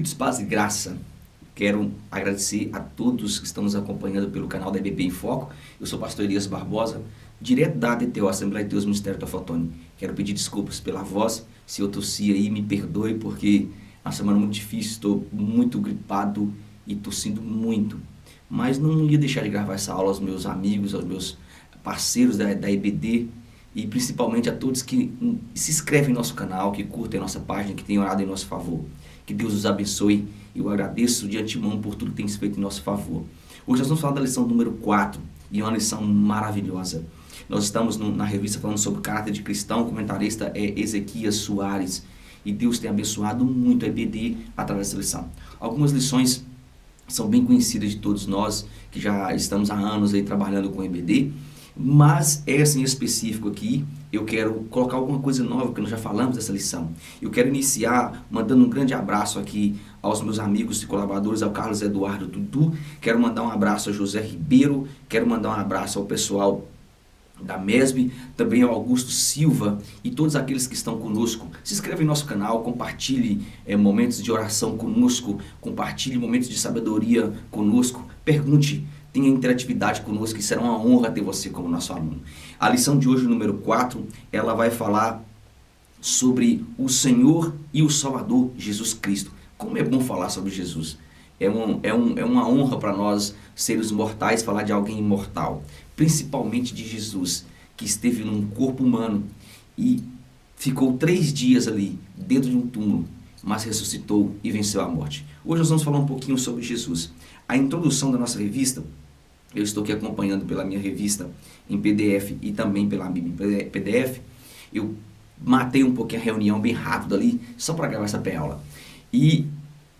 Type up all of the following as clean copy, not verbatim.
Queridos, paz e graça, quero agradecer a todos que estão nos acompanhando pelo canal da EBP em Foco. Eu sou o pastor Elias Barbosa, direto da ADTO, Assembleia de Deus Ministério Teofotone. Quero pedir desculpas pela voz, se eu tossi aí, me perdoe, porque é uma semana muito difícil, estou muito gripado e tossindo muito. Mas não ia deixar de gravar essa aula aos meus amigos, aos meus parceiros da EBD, e principalmente a todos que se inscrevem em nosso canal, que curtem a nossa página, que têm orado em nosso favor. Que Deus os abençoe. Eu agradeço de antemão por tudo que tem feito em nosso favor. Hoje nós vamos falar da lição número 4, e é uma lição maravilhosa. Nós estamos na revista falando sobre o caráter de cristão. O comentarista é Ezequias Soares, e Deus tem abençoado muito a EBD através dessa lição. Algumas lições são bem conhecidas de todos nós, que já estamos há anos aí trabalhando com EBD, mas essa em específico aqui, eu quero colocar alguma coisa nova, porque nós já falamos dessa lição. Eu quero iniciar mandando um grande abraço aqui aos meus amigos e colaboradores, ao Carlos Eduardo Dudu, quero mandar um abraço a José Ribeiro, quero mandar um abraço ao pessoal da MESB, também ao Augusto Silva e todos aqueles que estão conosco. Se inscreva em nosso canal, compartilhe momentos de oração conosco, compartilhe momentos de sabedoria conosco, pergunte, tenha interatividade conosco, que será uma honra ter você como nosso aluno. A lição de hoje, número 4, ela vai falar sobre o Senhor e o Salvador Jesus Cristo. Como é bom falar sobre Jesus. É uma honra para nós, seres mortais, falar de alguém imortal. Principalmente de Jesus, que esteve num corpo humano e ficou 3 dias ali, dentro de um túmulo, mas ressuscitou e venceu a morte. Hoje nós vamos falar um pouquinho sobre Jesus. A introdução da nossa revista, eu estou aqui acompanhando pela minha revista em PDF e também pela Bíblia em PDF. Eu matei um pouquinho a reunião bem rápido ali, só para gravar essa pré-aula. E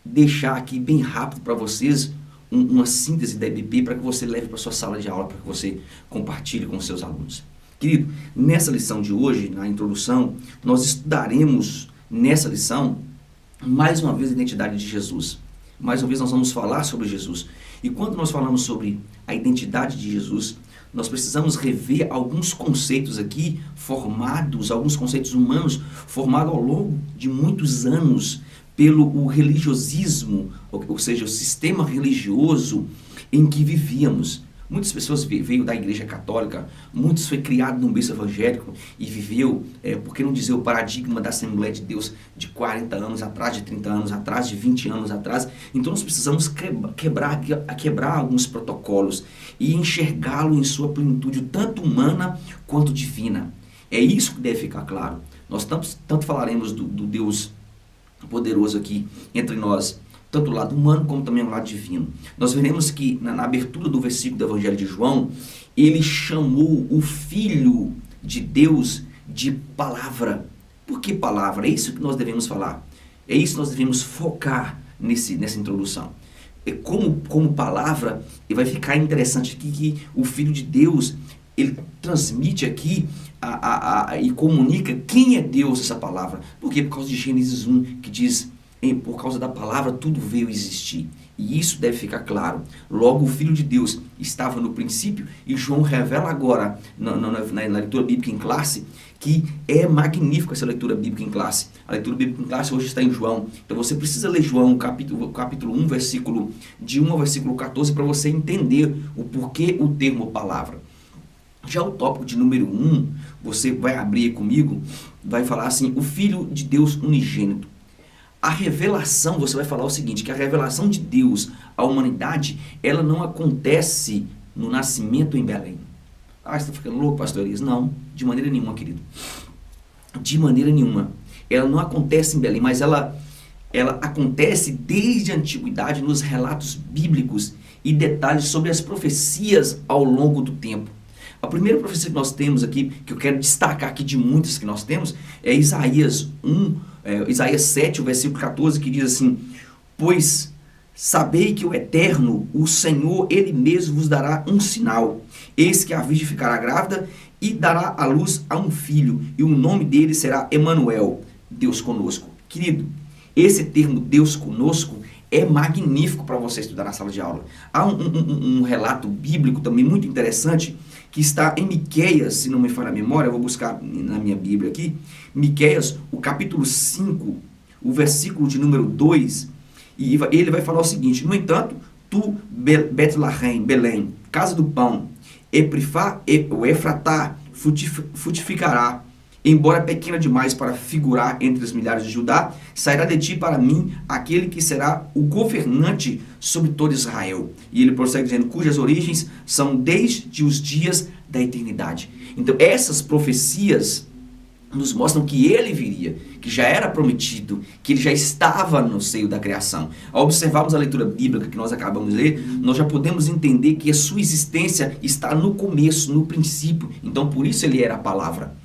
deixar aqui bem rápido para vocês uma síntese da EBP para que você leve para sua sala de aula, para que você compartilhe com seus alunos. Querido, nessa lição de hoje, na introdução, nós estudaremos nessa lição mais uma vez a identidade de Jesus. Mais uma vez nós vamos falar sobre Jesus. E quando nós falamos sobre a identidade de Jesus, nós precisamos rever alguns conceitos aqui formados, alguns conceitos humanos formados ao longo de muitos anos pelo religiosismo, ou seja, o sistema religioso em que vivíamos. Muitas pessoas veio da igreja católica, muitos foi criado num berço evangélico e viveu, por que não dizer, o paradigma da Assembleia de Deus de 40 anos atrás, de 30 anos atrás, de 20 anos atrás. Então nós precisamos quebrar alguns protocolos e enxergá-lo em sua plenitude, tanto humana quanto divina. É isso que deve ficar claro. Nós tanto falaremos do Deus poderoso aqui entre nós, tanto o lado humano como também o lado divino. Nós veremos que na abertura do versículo do Evangelho de João, ele chamou o Filho de Deus de palavra. Por que palavra? É isso que nós devemos falar. É isso que nós devemos focar nessa introdução. Como palavra, e vai ficar interessante aqui que o Filho de Deus, ele transmite aqui e comunica quem é Deus, essa palavra. Por quê? Por causa de Gênesis 1, que diz: por causa da palavra tudo veio existir. E isso deve ficar claro. Logo, o Filho de Deus estava no princípio, e João revela agora, na leitura bíblica em classe, que é magnífico essa leitura bíblica em classe. A leitura bíblica em classe hoje está em João. Então você precisa ler João, capítulo 1, versículo de 1 ao versículo 14, para você entender o porquê o termo palavra. Já o tópico de número 1, você vai abrir comigo, vai falar assim: o Filho de Deus unigênito. A revelação, você vai falar o seguinte, que a revelação de Deus à humanidade, ela não acontece no nascimento em Belém. Ah, você está ficando louco, pastor Elias? Não, de maneira nenhuma, querido. De maneira nenhuma. Ela não acontece em Belém, mas ela acontece desde a antiguidade nos relatos bíblicos e detalhes sobre as profecias ao longo do tempo. A primeira profecia que nós temos aqui, que eu quero destacar aqui de muitas que nós temos, é Isaías 7, o versículo 14, que diz assim: pois sabei que o Eterno, o Senhor, Ele mesmo vos dará um sinal. Eis que a virgem ficará grávida e dará à luz a um filho, e o nome dele será Emanuel, Deus conosco. Querido, esse termo Deus conosco é magnífico para você estudar na sala de aula. Há um relato bíblico também muito interessante, que está em Miqueias, se não me falha a memória, eu vou buscar na minha Bíblia aqui, Miqueias, o capítulo 5, o versículo de número 2, E ele vai falar o seguinte: no entanto, tu, Betlehem, Belém, casa do pão, o Efratá frutificará, embora pequena demais para figurar entre os milhares de Judá, sairá de ti para mim aquele que será o governante sobre todo Israel. E ele prossegue dizendo, cujas origens são desde os dias da eternidade. Então essas profecias nos mostram que ele viria, que já era prometido, que ele já estava no seio da criação. Ao observarmos a leitura bíblica que nós acabamos de ler, nós já podemos entender que a sua existência está no começo, no princípio. Então por isso ele era a palavra.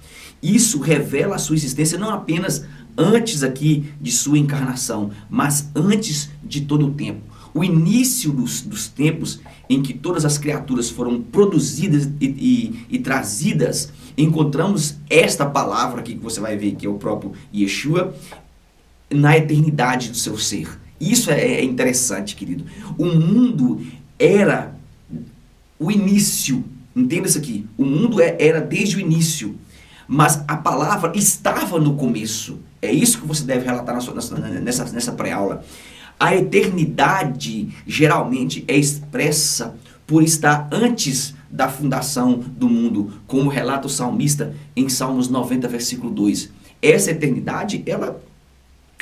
Isso revela a sua existência não apenas antes aqui de sua encarnação, mas antes de todo o tempo. O início dos tempos em que todas as criaturas foram produzidas e trazidas, encontramos esta palavra aqui que você vai ver, que é o próprio Yeshua, na eternidade do seu ser. Isso é interessante, querido. O mundo era o início, entenda isso aqui, o mundo era desde o início, mas a palavra estava no começo. É isso que você deve relatar nessa pré-aula. A eternidade geralmente é expressa por estar antes da fundação do mundo, como relata o salmista em Salmos 90, versículo 2. Essa eternidade, ela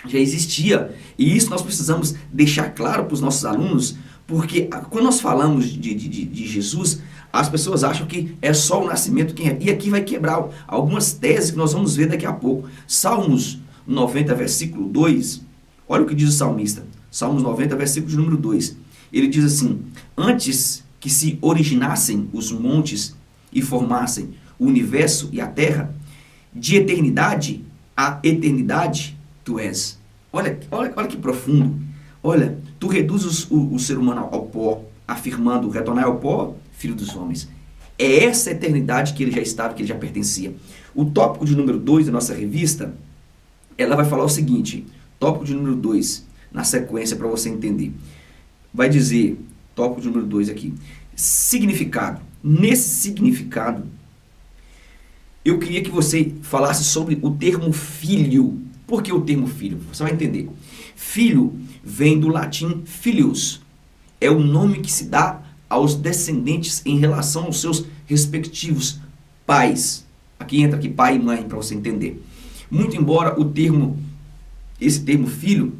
já existia, e isso nós precisamos deixar claro para os nossos alunos, porque quando nós falamos de Jesus, as pessoas acham que é só o nascimento, e aqui vai quebrar algumas teses que nós vamos ver daqui a pouco. Salmos 90, versículo 2, olha o que diz o salmista. Salmos 90, versículo de número 2. Ele diz assim, antes que se originassem os montes e formassem o universo e a terra, de eternidade a eternidade tu és. Olha que profundo. Olha, tu reduzes o ser humano ao pó, afirmando, retornar ao pó, filho dos homens. É essa eternidade que ele já estava, que ele já pertencia. O tópico de número 2 da nossa revista, ela vai falar o seguinte, tópico de número 2, na sequência para você entender. Vai dizer, tópico de número 2 aqui, significado. Nesse significado, eu queria que você falasse sobre o termo filho. Por que o termo filho? Você vai entender. Filho vem do latim filius. É o nome que se dá aos descendentes em relação aos seus respectivos pais. Aqui entra aqui pai e mãe para você entender. Muito embora esse termo filho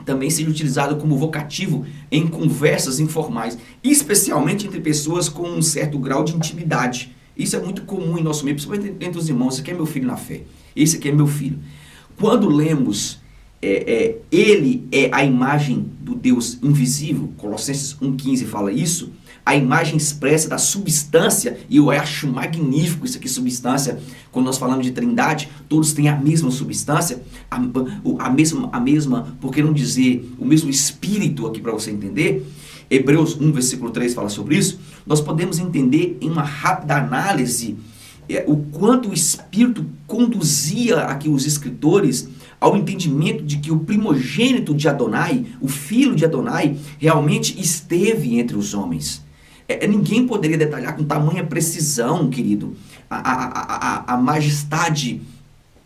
também seja utilizado como vocativo em conversas informais, especialmente entre pessoas com um certo grau de intimidade. Isso é muito comum em nosso meio, principalmente entre os irmãos. Esse aqui é meu filho na fé, esse aqui é meu filho. Quando lemos ele é a imagem do Deus invisível, Colossenses 1,15 fala isso, a imagem expressa da substância, e eu acho magnífico isso aqui, substância, quando nós falamos de trindade, todos têm a mesma substância, a mesma, por que não dizer, o mesmo espírito aqui para você entender. Hebreus 1, versículo 3 fala sobre isso. Nós podemos entender em uma rápida análise o quanto o Espírito conduzia aqui os escritores ao entendimento de que o primogênito de Adonai, o filho de Adonai, realmente esteve entre os homens. Ninguém poderia detalhar com tamanha precisão, querido, a majestade,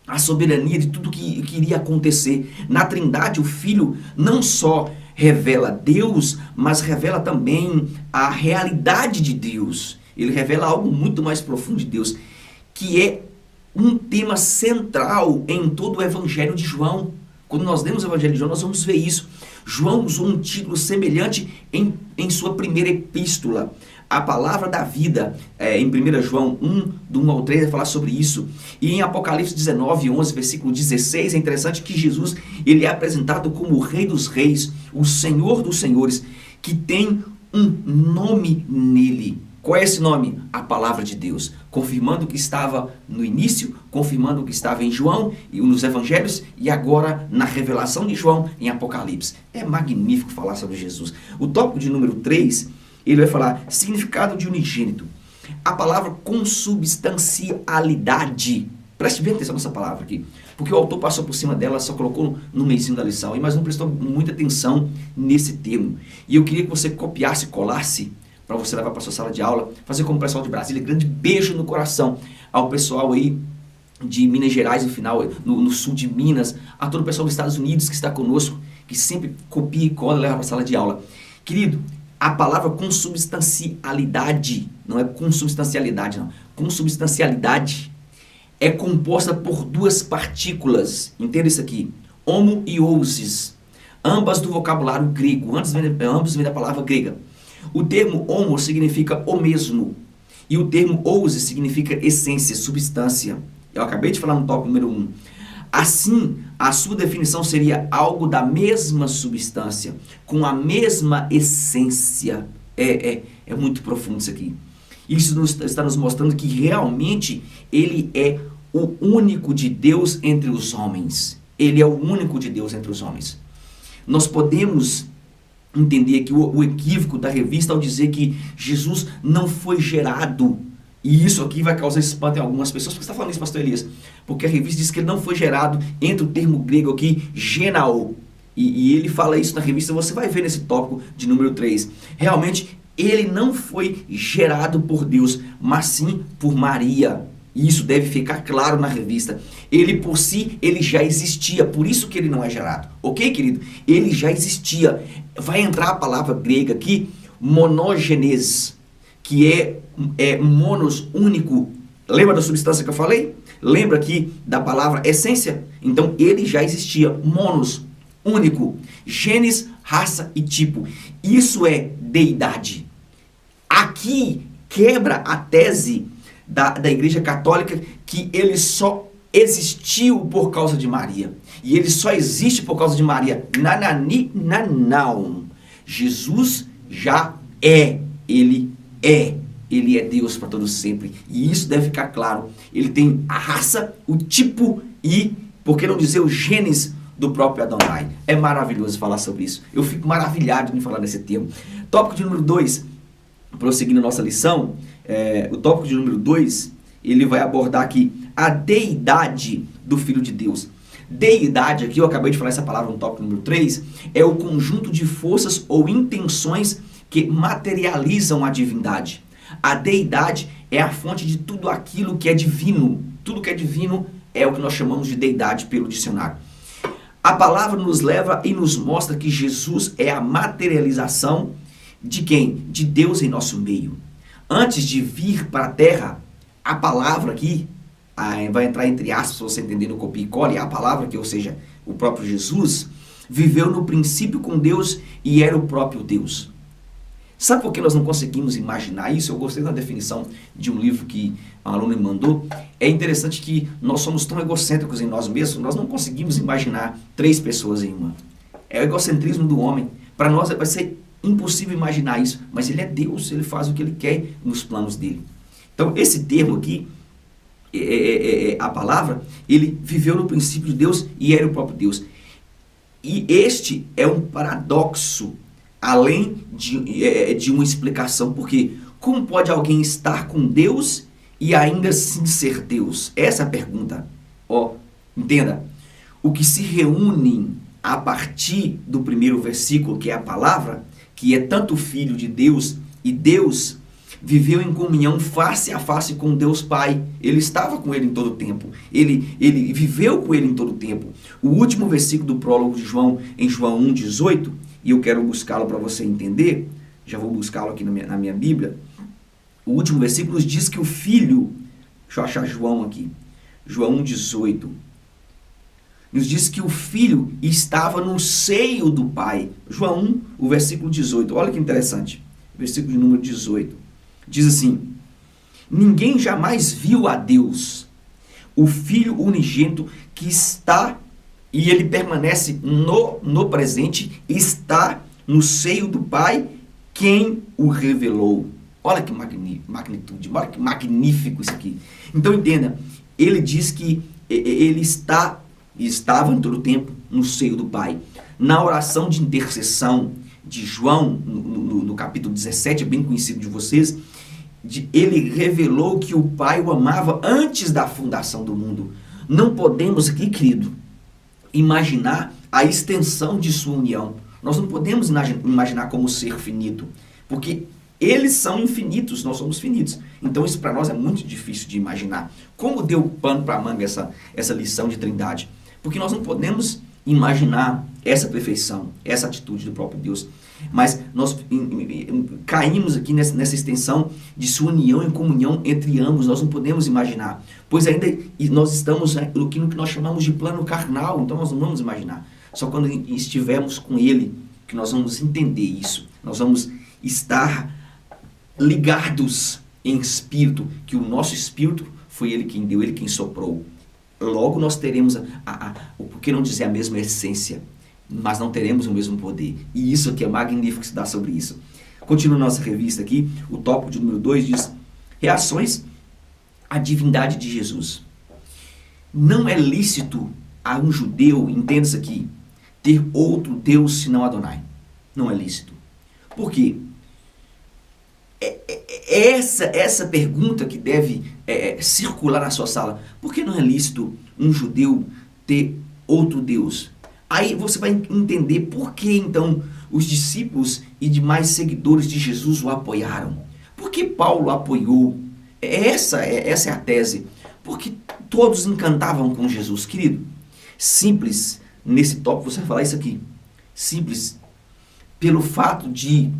a soberania de tudo que iria acontecer. Na Trindade, o Filho não só revela Deus, mas revela também a realidade de Deus. Ele revela algo muito mais profundo de Deus, que é um tema central em todo o Evangelho de João. Quando nós lemos o Evangelho de João, nós vamos ver isso. João usou um título semelhante em sua primeira epístola. A palavra da vida, em 1 João 1, do 1 ao 3, vai falar sobre isso. E em Apocalipse 19, 11, versículo 16, é interessante que Jesus ele é apresentado como o Rei dos Reis, o Senhor dos Senhores, que tem um nome nele. Qual é esse nome? A palavra de Deus, confirmando o que estava no início, confirmando o que estava em João e nos evangelhos, e agora na revelação de João em Apocalipse. É magnífico falar sobre Jesus. O tópico de número 3, ele vai falar significado de unigênito. A palavra consubstancialidade. Preste bem atenção nessa palavra aqui, porque o autor passou por cima dela, só colocou no meiozinho da lição, mas não prestou muita atenção nesse termo. E eu queria que você copiasse e colasse para você levar para sua sala de aula, fazer como o pessoal de Brasília. Grande beijo no coração ao pessoal aí de Minas Gerais, no final, no sul de Minas, a todo o pessoal dos Estados Unidos que está conosco. que sempre copia e cola e leva para a sala de aula. Querido, a palavra consubstancialidade, não é consubstancialidade, não. Consubstancialidade é composta por duas partículas. Entenda isso aqui. Homo e ousis. Ambas do vocabulário grego. Ambos vêm da palavra grega. O termo homo significa o mesmo. E o termo ousis significa essência, substância. Eu acabei de falar no tópico número 1. Assim, a sua definição seria algo da mesma substância, com a mesma essência. É muito profundo isso aqui. Isso está nos mostrando que realmente ele é o único de Deus entre os homens. Ele é o único de Deus entre os homens. Nós podemos entender que o equívoco da revista ao dizer que Jesus não foi gerado. E isso aqui vai causar espanto em algumas pessoas. Por que você está falando isso, pastor Elias? Porque a revista diz que ele não foi gerado entre o termo grego aqui, genao. E ele fala isso na revista, você vai ver nesse tópico de número 3. Realmente, ele não foi gerado por Deus, mas sim por Maria. E isso deve ficar claro na revista. Ele por si, ele já existia, por isso que ele não é gerado. Ok, querido? Ele já existia. Vai entrar a palavra grega aqui, monogênese, que é monos, único. Lembra da substância que eu falei? Lembra aqui da palavra essência? Então ele já existia, monos, único, genes, raça e tipo. Isso é deidade. Aqui quebra a tese da Igreja Católica que ele só existiu por causa de Maria. E ele só existe por causa de Maria. Nanani, nanão. Jesus já é. Ele é. Ele é Deus para todos sempre. E isso deve ficar claro. Ele tem a raça, o tipo e, por que não dizer, o genes do próprio Adonai. É maravilhoso falar sobre isso. Eu fico maravilhado em falar desse termo. Tópico de número 2, prosseguindo a nossa lição, o tópico de número 2, ele vai abordar aqui a deidade do Filho de Deus. Deidade, aqui eu acabei de falar essa palavra no tópico número 3, é o conjunto de forças ou intenções que materializam a divindade. A deidade é a fonte de tudo aquilo que é divino. Tudo que é divino é o que nós chamamos de deidade pelo dicionário. A palavra nos leva e nos mostra que Jesus é a materialização de quem? De Deus em nosso meio. Antes de vir para a terra, a palavra aqui, vai entrar entre aspas, você entender no copia e cola, a palavra que, ou seja, o próprio Jesus, viveu no princípio com Deus e era o próprio Deus. Sabe por que nós não conseguimos imaginar isso? Eu gostei da definição de um livro que um aluno me mandou. É interessante que nós somos tão egocêntricos em nós mesmos, nós não conseguimos imaginar 3 pessoas em uma. É o egocentrismo do homem. Para nós vai ser impossível imaginar isso, mas ele é Deus, ele faz o que ele quer nos planos dele. Então, esse termo aqui, a palavra, ele viveu no princípio de Deus e era o próprio Deus. E este é um paradoxo, além de uma explicação, porque como pode alguém estar com Deus e ainda assim ser Deus? Essa é a pergunta. Entenda, o que se reúne a partir do primeiro versículo, que é a palavra, que é tanto o Filho de Deus e Deus, viveu em comunhão face a face com Deus Pai. Ele estava com ele em todo o tempo. Ele viveu com ele em todo o tempo. O último versículo do prólogo de João, em João 1,18, e eu quero buscá-lo para você entender, já vou buscá-lo aqui na minha Bíblia. O último versículo nos diz que o Filho, deixa eu achar João aqui, João 1,18, nos diz que o Filho estava no seio do Pai. João 1, o versículo 18, olha que interessante, versículo de número 18, diz assim: ninguém jamais viu a Deus, o Filho unigênito que está, e ele permanece no presente, está no seio do Pai, quem o revelou. Olha que magnitude, olha que magnífico isso aqui. Então entenda, ele diz que ele estava em todo o tempo no seio do Pai. Na oração de intercessão de João, no capítulo 17, é bem conhecido de vocês, ele revelou que o Pai o amava antes da fundação do mundo. Não podemos aqui, querido, imaginar a extensão de sua união. Nós não podemos imaginar como ser finito, porque eles são infinitos, nós somos finitos. Então isso para nós é muito difícil de imaginar. Como deu pano para a manga essa lição de trindade? Porque nós não podemos imaginar essa perfeição, essa atitude do próprio Deus. Mas nós caímos aqui nessa extensão de sua união e comunhão entre ambos. Nós não podemos imaginar, pois ainda nós estamos no que nós chamamos de plano carnal, então nós não vamos imaginar. Só quando estivermos com Ele que nós vamos entender isso. Nós vamos estar ligados em espírito, que o nosso espírito foi Ele quem deu, Ele quem soprou. Logo nós teremos, por que não dizer a mesma essência, mas não teremos o mesmo poder. E isso aqui é magnífico se dá sobre isso. Continua nossa revista aqui, o tópico de número 2 diz: reações à divindade de Jesus. Não é lícito a um judeu, entenda isso aqui, ter outro Deus senão Adonai. Não é lícito. Por quê? Essa pergunta que deve circular na sua sala. Por que não é lícito um judeu ter outro Deus? Aí você vai entender por que então os discípulos e demais seguidores de Jesus o apoiaram. Por que Paulo apoiou? Essa é a tese. Porque todos encantavam com Jesus, querido. Simples, nesse tópico você vai falar isso aqui. Simples, pelo fato de,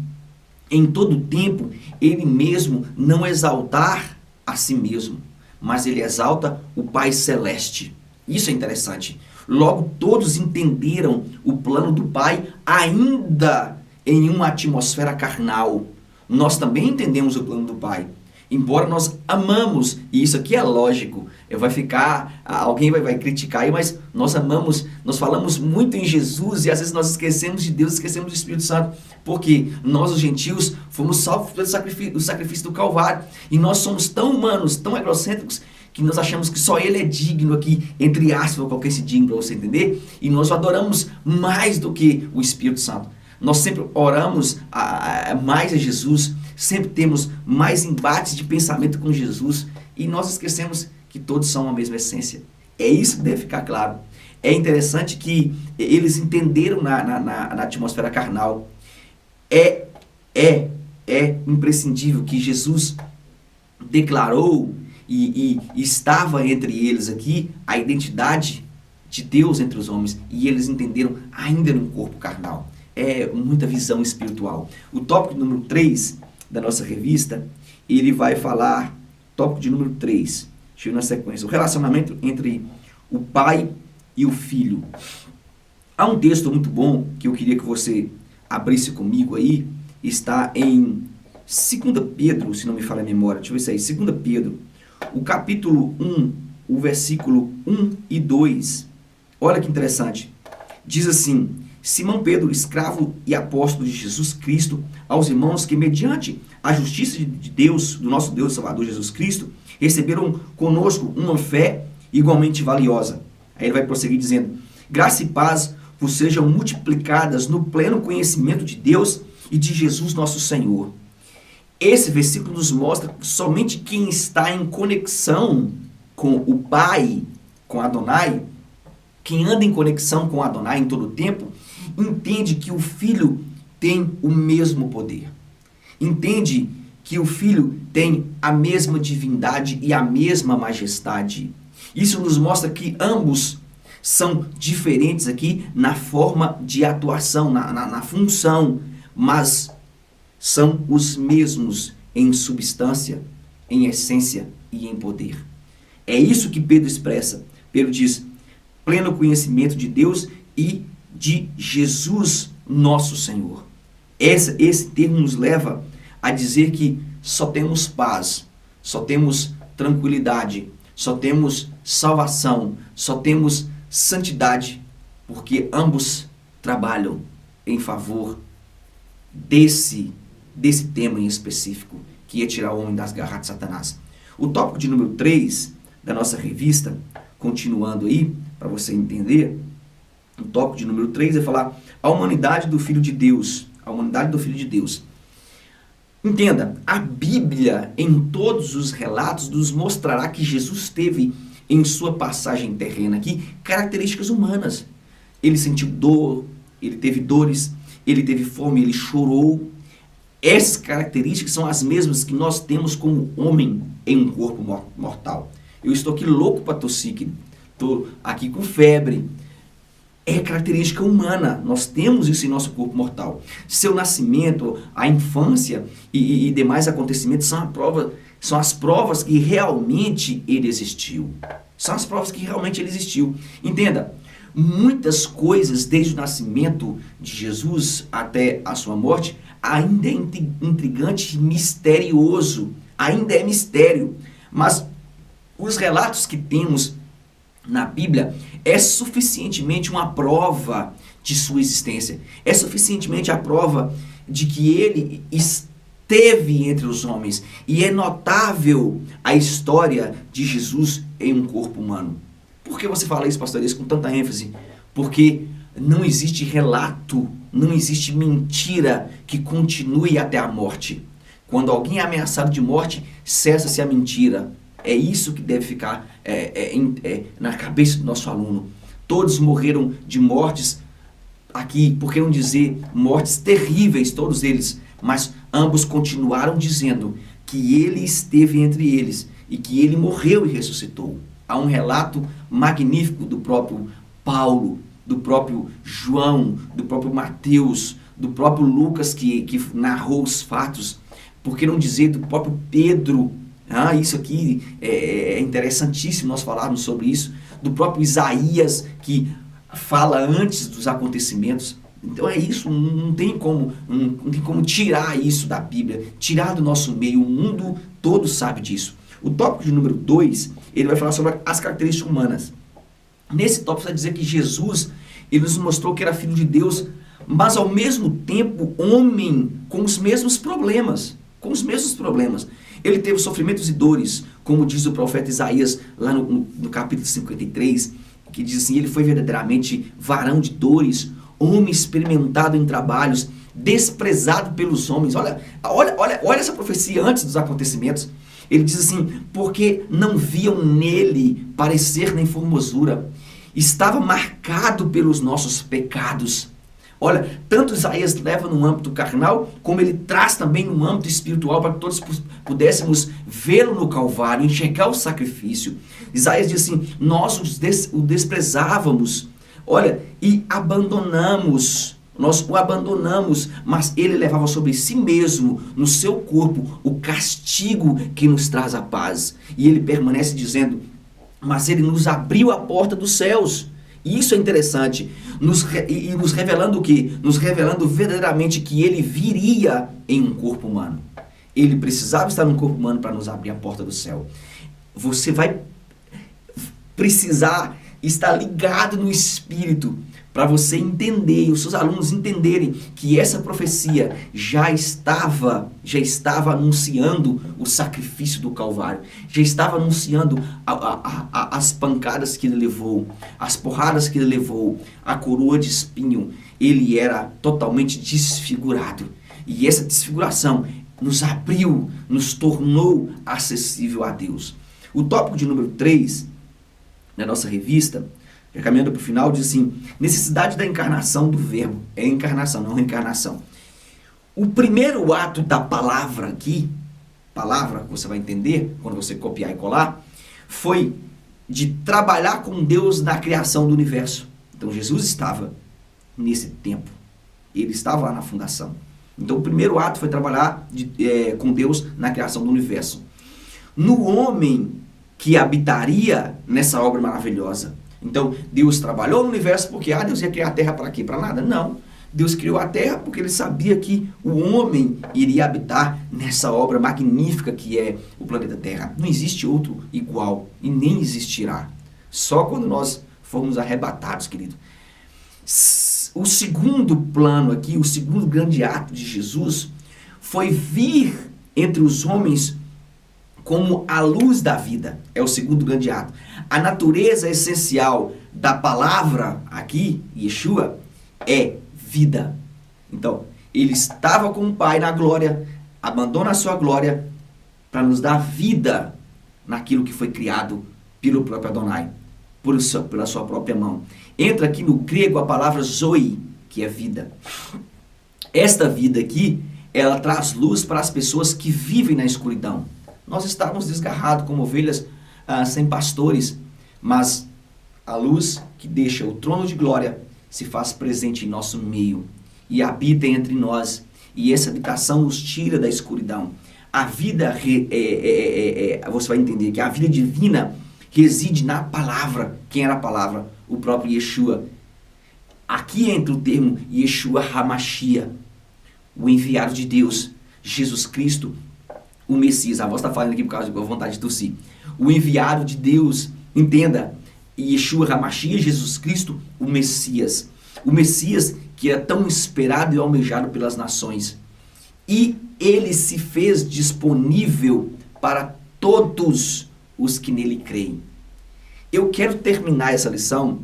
em todo tempo, ele mesmo não exaltar a si mesmo, mas ele exalta o Pai Celeste. Isso é interessante. Logo, todos entenderam o plano do Pai, ainda em uma atmosfera carnal. Nós também entendemos o plano do Pai. Embora nós amamos, e isso aqui é lógico, alguém vai criticar aí, mas nós amamos, nós falamos muito em Jesus e às vezes nós esquecemos de Deus, esquecemos do Espírito Santo, porque nós, os gentios, fomos salvos pelo sacrifício do Calvário, e nós somos tão humanos, tão egocêntricos, que nós achamos que só Ele é digno aqui, entre aspas, vou colocar esse digno para você entender, e nós o adoramos mais do que o Espírito Santo. Nós sempre oramos mais a Jesus, sempre temos mais embates de pensamento com Jesus, e nós esquecemos que todos são a mesma essência. É isso que deve ficar claro. É interessante que eles entenderam na atmosfera carnal. É imprescindível que Jesus declarou e estava entre eles aqui a identidade de Deus entre os homens, e eles entenderam ainda no corpo carnal. É muita visão espiritual. O tópico número 3 da nossa revista, ele vai falar, tópico de número 3, deixa eu ir na sequência, o relacionamento entre o pai e o filho. Há um texto muito bom que eu queria que você abrisse comigo aí, está em 2 Pedro, se não me falha a memória, deixa eu ver se é aí, 2 Pedro, o capítulo 1, o versículo 1 e 2, olha que interessante, diz assim: Simão Pedro, escravo e apóstolo de Jesus Cristo, aos irmãos que, mediante a justiça de Deus, do nosso Deus e Salvador Jesus Cristo, receberam conosco uma fé igualmente valiosa. Aí ele vai prosseguir dizendo: graça e paz vos sejam multiplicadas no pleno conhecimento de Deus e de Jesus nosso Senhor. Esse versículo nos mostra que somente quem está em conexão com o Pai, com Adonai, quem anda em conexão com Adonai em todo o tempo, entende que o Filho tem o mesmo poder. Entende que o Filho tem a mesma divindade e a mesma majestade. Isso nos mostra que ambos são diferentes aqui na forma de atuação, na função, mas são os mesmos em substância, em essência e em poder. É isso que Pedro expressa. Pedro diz: pleno conhecimento de Deus e de Jesus nosso Senhor. Esse termo nos leva a dizer que só temos paz, só temos tranquilidade, só temos salvação, só temos santidade, porque ambos trabalham em favor desse tema em específico, que é tirar o homem das garras de Satanás. O tópico de número 3 da nossa revista, continuando aí, para você entender, o tópico de número 3 é falar a humanidade do Filho de Deus. A humanidade do Filho de Deus. Entenda, a Bíblia, em todos os relatos, nos mostrará que Jesus teve, em sua passagem terrena aqui, características humanas. Ele sentiu dor, ele teve dores, ele teve fome, ele chorou. Essas características são as mesmas que nós temos como homem em um corpo mortal. Eu estou aqui louco para tossir, estou aqui com febre. é característica humana. Nós temos isso em nosso corpo mortal. Seu nascimento, a infância e demais acontecimentos são as provas que realmente ele existiu. São as provas que realmente ele existiu. Entenda, muitas coisas desde o nascimento de Jesus até a sua morte ainda é intrigante e misterioso. Ainda é mistério. Mas os relatos que temos na Bíblia é suficientemente uma prova de sua existência. É suficientemente a prova de que ele esteve entre os homens. E é notável a história de Jesus em um corpo humano. Por que você fala isso, pastor, com tanta ênfase? Porque não existe relato, não existe mentira que continue até a morte. Quando alguém é ameaçado de morte, cessa-se a mentira. É isso que deve ficar na cabeça do nosso aluno. Todos morreram de mortes, aqui, por que não dizer mortes terríveis, todos eles, mas ambos continuaram dizendo que ele esteve entre eles e que ele morreu e ressuscitou. Há um relato magnífico do próprio Paulo, do próprio João, do próprio Mateus, do próprio Lucas que narrou os fatos, por que não dizer do próprio Pedro. Isso aqui é interessantíssimo nós falarmos sobre isso, do próprio Isaías que fala antes dos acontecimentos. Então é isso, não tem como tirar isso da Bíblia, tirar do nosso meio, o mundo todo sabe disso. O tópico de número 2, ele vai falar sobre as características humanas. Nesse tópico vai dizer que Jesus, ele nos mostrou que era filho de Deus, mas ao mesmo tempo homem com os mesmos problemas. Ele teve sofrimentos e dores, como diz o profeta Isaías lá no capítulo 53, que diz assim, ele foi verdadeiramente varão de dores, homem experimentado em trabalhos, desprezado pelos homens. Olha essa profecia antes dos acontecimentos. Ele diz assim, porque não viam nele parecer nem formosura, estava marcado pelos nossos pecados. Olha, tanto Isaías leva no âmbito carnal, como ele traz também no âmbito espiritual, para que todos pudéssemos vê-lo no Calvário, enxergar o sacrifício. Isaías diz assim, nós o desprezávamos, olha, e nós o abandonamos, mas ele levava sobre si mesmo, no seu corpo, o castigo que nos traz a paz. E ele permanece dizendo, mas ele nos abriu a porta dos céus. E isso é interessante, nos revelando o quê? Nos revelando verdadeiramente que ele viria em um corpo humano. Ele precisava estar num corpo humano para nos abrir a porta do céu. Você vai precisar estar ligado no Espírito para você entender, e os seus alunos entenderem que essa profecia já estava anunciando o sacrifício do Calvário, já estava anunciando as pancadas que ele levou, as porradas que ele levou, a coroa de espinho. Ele era totalmente desfigurado, e essa desfiguração nos abriu, nos tornou acessível a Deus. O tópico de número 3, na nossa revista, caminhando para o final, diz assim, necessidade da encarnação do verbo. É encarnação, não reencarnação. O primeiro ato da palavra aqui, palavra que você vai entender quando você copiar e colar, foi de trabalhar com Deus na criação do universo. Então Jesus estava nesse tempo. Ele estava lá na fundação. Então o primeiro ato foi trabalhar com Deus na criação do universo. No homem que habitaria nessa obra maravilhosa. Então, Deus trabalhou no universo porque, Deus ia criar a terra para quê? Para nada? Não. Deus criou a terra porque ele sabia que o homem iria habitar nessa obra magnífica que é o planeta Terra. Não existe outro igual e nem existirá. Só quando nós formos arrebatados, querido. O segundo plano aqui, o segundo grande ato de Jesus foi vir entre os homens como a luz da vida. É o segundo grande ato. A natureza essencial da palavra aqui, Yeshua, é vida. Então, ele estava com o Pai na glória, abandona a sua glória para nos dar vida naquilo que foi criado pelo próprio Adonai, pela sua própria mão. Entra aqui no grego a palavra zoe, que é vida. Esta vida aqui, ela traz luz para as pessoas que vivem na escuridão. Nós estávamos desgarrados como ovelhas sem pastores, mas a luz que deixa o trono de glória se faz presente em nosso meio e habita entre nós. E essa habitação nos tira da escuridão. A vida, você vai entender que a vida divina reside na palavra. Quem era a palavra? O próprio Yeshua. Aqui entra o termo Yeshua HaMashiach, o enviado de Deus, Jesus Cristo, o Messias. A voz está falando aqui por causa da vontade de tossir. O enviado de Deus, entenda, Yeshua HaMashiach, Jesus Cristo, o Messias. O Messias que é tão esperado e almejado pelas nações. E ele se fez disponível para todos os que nele creem. Eu quero terminar essa lição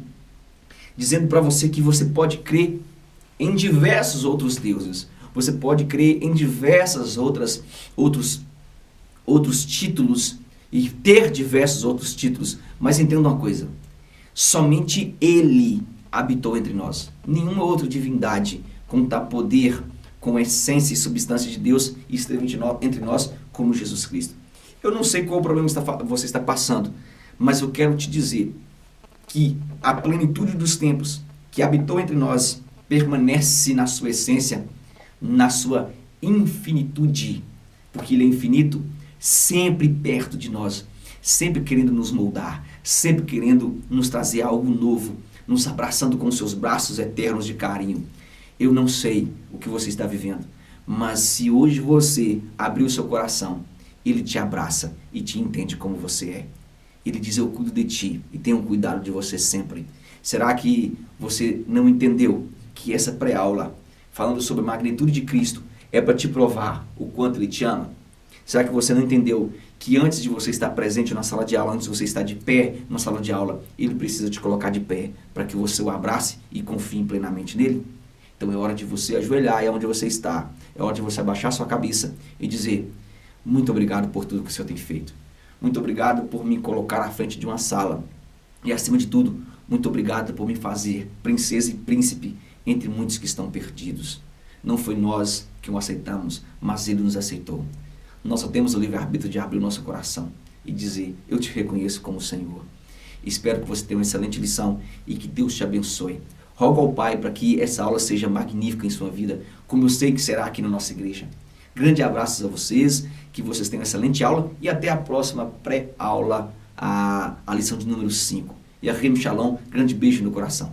dizendo para você que você pode crer em diversos outros deuses. Você pode crer em diversas outros títulos e ter diversos outros títulos. Mas entenda uma coisa, somente ele habitou entre nós. Nenhuma outra divindade com tal poder, com essência e substância de Deus esteve entre nós como Jesus Cristo. Eu não sei qual problema você está passando, mas eu quero te dizer que a plenitude dos tempos que habitou entre nós permanece na sua essência, na sua infinitude, porque ele é infinito, sempre perto de nós, sempre querendo nos moldar, sempre querendo nos trazer algo novo, nos abraçando com seus braços eternos de carinho. Eu não sei o que você está vivendo, mas se hoje você abrir o seu coração, ele te abraça e te entende como você é. Ele diz: eu cuido de ti e tenho cuidado de você sempre. Será que você não entendeu que essa pré-aula, falando sobre a magnitude de Cristo, é para te provar o quanto ele te ama? Será que você não entendeu que antes de você estar presente na sala de aula, antes de você estar de pé na sala de aula, ele precisa te colocar de pé para que você o abrace e confie plenamente nele? Então é hora de você ajoelhar, é onde você está. É hora de você abaixar sua cabeça e dizer: muito obrigado por tudo que o Senhor tem feito. Muito obrigado por me colocar à frente de uma sala. E acima de tudo, muito obrigado por me fazer princesa e príncipe entre muitos que estão perdidos. Não foi nós que o aceitamos, mas ele nos aceitou. Nós só temos o livre-arbítrio de abrir o nosso coração e dizer: eu te reconheço como Senhor. Espero que você tenha uma excelente lição e que Deus te abençoe. Rogo ao Pai para que essa aula seja magnífica em sua vida, como eu sei que será aqui na nossa igreja. Grande abraço a vocês, que vocês tenham uma excelente aula e até a próxima pré-aula, a lição de número 5. E a Shalom, grande beijo no coração.